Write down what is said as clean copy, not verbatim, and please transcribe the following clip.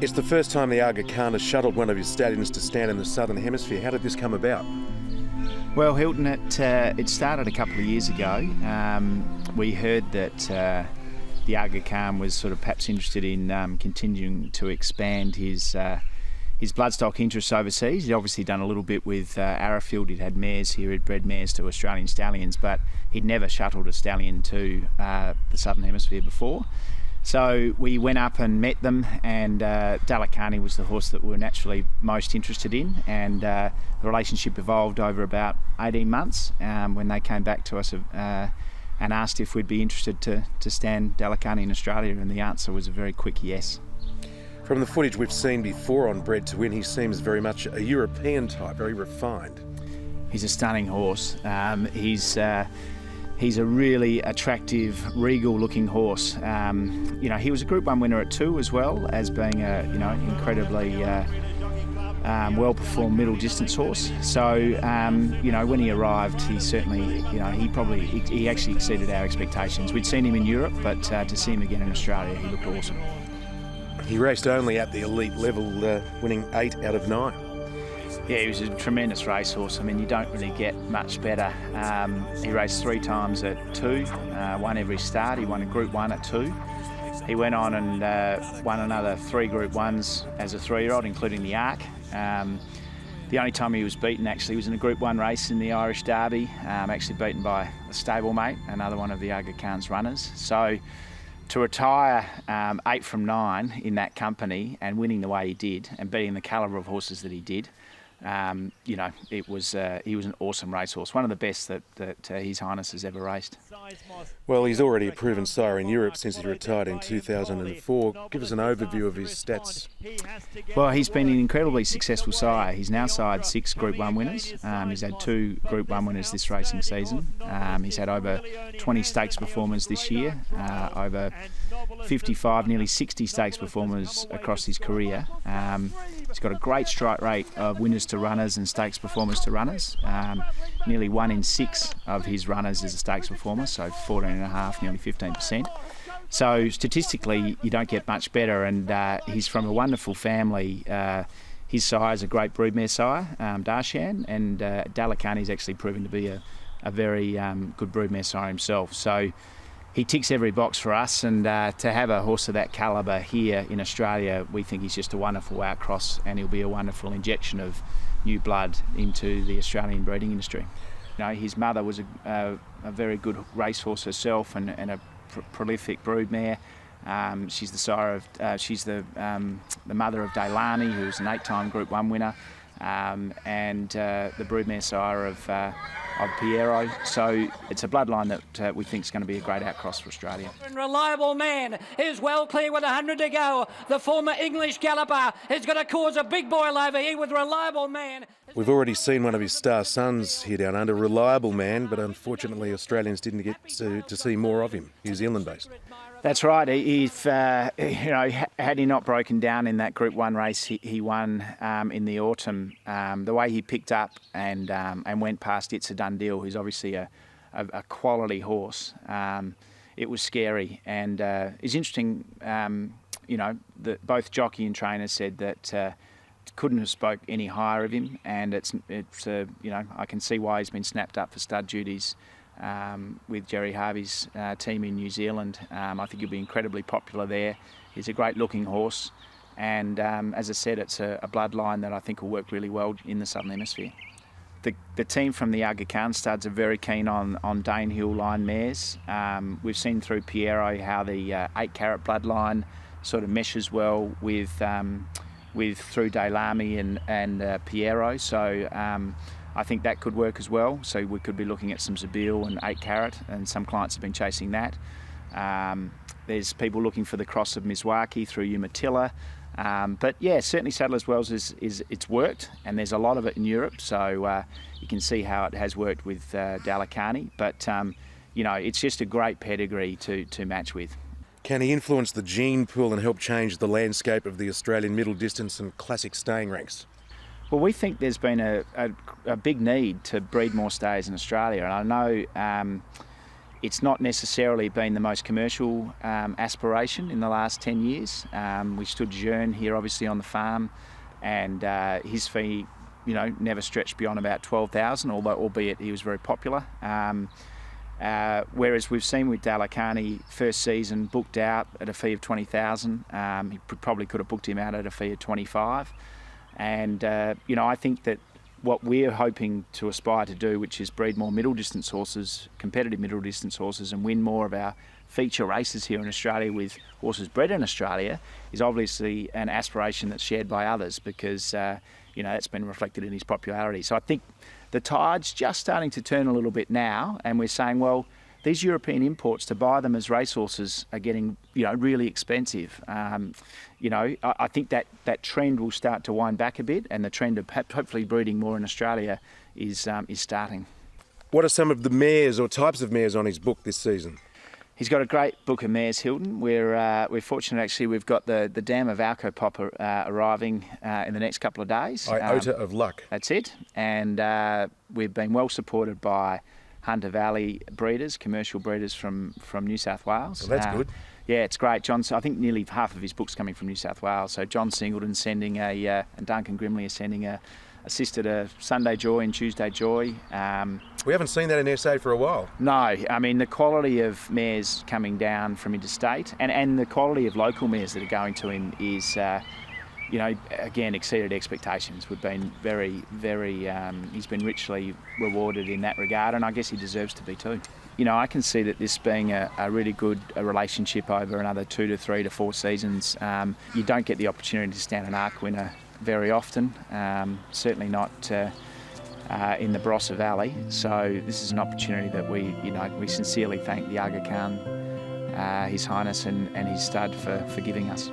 It's the first time the Aga Khan has shuttled one of his stallions to stand in the Southern Hemisphere. How did this come about? Well, Hilton, it started a couple of years ago. We heard that the Aga Khan was sort of perhaps interested in continuing to expand his bloodstock interests overseas. He'd obviously done a little bit with Arrowfield. He'd had mares here, he'd bred mares to Australian stallions, but he'd never shuttled a stallion to the Southern Hemisphere before. So we went up and met them, and DALAKHANI was the horse that we were naturally most interested in, and the relationship evolved over about 18 months when they came back to us and asked if we'd be interested to stand DALAKHANI in Australia, and the answer was a very quick yes. From the footage we've seen before on Bred To Win, he seems very much a European type, very refined. He's a stunning horse. He's a really attractive, regal-looking horse. He was a Group 1 winner at 2 as well, as being a incredibly well-performed middle-distance horse. So when he arrived, he certainly he actually exceeded our expectations. We'd seen him in Europe, but to see him again in Australia, he looked awesome. He raced only at the elite level, winning 8 out of 9. Yeah, he was a tremendous racehorse. I mean, you don't really get much better. He raced 3 times at 2, won every start. He won a Group 1 at 2. He went on and won another 3 Group 1s as a 3-year-old, including the Arc. The only time he was beaten actually was in a Group 1 race in the Irish Derby, actually beaten by a stablemate, another one of the Aga Khan's runners. So to retire 8 from 9 in that company and winning the way he did and beating the calibre of horses that he did, he was an awesome racehorse, one of the best that His Highness has ever raced. Well, he's already a proven sire in Europe since he retired in 2004. Give us an overview of his stats. Well, he's been an incredibly successful sire. He's now sired 6 Group 1 winners. He's had 2 Group 1 winners this racing season. He's had over 20 stakes performers this year, over 55, nearly 60 stakes performers across his career. He's got a great strike rate of winners to runners and stakes performers to runners. Nearly 1 in 6 of his runners is a stakes performer, so 14.5, nearly 15%. So statistically, you don't get much better, and he's from a wonderful family. His sire is a great broodmare sire, Darshan, and DALAKHANI's actually proven to be a very good broodmare sire himself. So he ticks every box for us, and to have a horse of that calibre here in Australia, we think he's just a wonderful outcross, and he'll be a wonderful injection of new blood into the Australian breeding industry. His mother was a very good racehorse herself, and a prolific broodmare. She's the sire of, she's the mother of DALAKHANI, who's an 8-time Group 1 winner, and the broodmare sire of Piero. So it's a bloodline that we think is going to be a great outcross for Australia. Reliable Man is well clear with 100 to go. The former English galloper is going to cause a big boil over here with Reliable Man. We've already seen one of his star sons here down under, Reliable Man, but unfortunately Australians didn't get to see more of him, New Zealand based. That's right. Had he not broken down in that Group 1 race he won in the autumn, the way he picked up and went past It's a Done Deal, who's obviously a quality horse, it was scary. And it's interesting, that both jockey and trainer said that couldn't have spoke any higher of him, and it's I can see why he's been snapped up for stud duties with Jerry Harvey's team in New Zealand. I think he'll be incredibly popular there. He's a great looking horse, and as I said, it's a bloodline that I think will work really well in the Southern Hemisphere. The team from the Aga Khan Studs are very keen on Danehill line mares. We've seen through Piero how the 8-carat bloodline sort of meshes well with through DALAKHANI and Piero. So I think that could work as well. So we could be looking at some Zabeel and 8-carat, and some clients have been chasing that. There's people looking for the cross of Mizwaki through Umatilla. But yeah, certainly Saddler's Wells it's worked, and there's a lot of it in Europe. So you can see how it has worked with DALAKHANI. But it's just a great pedigree to match with. Can he influence the gene pool and help change the landscape of the Australian middle distance and classic staying ranks? Well, we think there's been a big need to breed more stays in Australia, and I know It's not necessarily been the most commercial aspiration in the last 10 years. We stood Jearn here, obviously, on the farm, and his fee, never stretched beyond about 12,000, albeit he was very popular. Whereas we've seen with DALAKHANI, first season booked out at a fee of 20,000. He probably could have booked him out at a fee of 25. And, I think that what we're hoping to aspire to do, which is breed more middle distance horses, competitive middle distance horses, and win more of our feature races here in Australia with horses bred in Australia, is obviously an aspiration that's shared by others, because that's been reflected in his popularity. So I think the tide's just starting to turn a little bit now, and we're saying, well, these European imports, to buy them as racehorses, are getting really expensive. I think that trend will start to wind back a bit, and the trend of hopefully breeding more in Australia is starting. What are some of the mares or types of mares on his book this season? He's got a great book of mares, Hilton. We're fortunate, actually. We've got the dam of Alcopop arriving in the next couple of days. Iota of Luck. That's it. And we've been well supported by Hunter Valley breeders, commercial breeders from New South Wales. Well, that's good. Yeah, it's great. I think nearly half of his book's coming from New South Wales. So John Singleton's sending and Duncan Grimley is sending a sister to Sunday Joy and Tuesday Joy. We haven't seen that in SA for a while. No, I mean, the quality of mares coming down from interstate and the quality of local mares that are going to him is, again, exceeded expectations. We've been very, very, he's been richly rewarded in that regard, and I guess he deserves to be too. I can see that this being a really good relationship over another 2 to 3 to 4 seasons. You don't get the opportunity to stand an ARC winner very often, certainly not in the Barossa Valley. So this is an opportunity that we sincerely thank the Aga Khan, His Highness and his stud for giving us.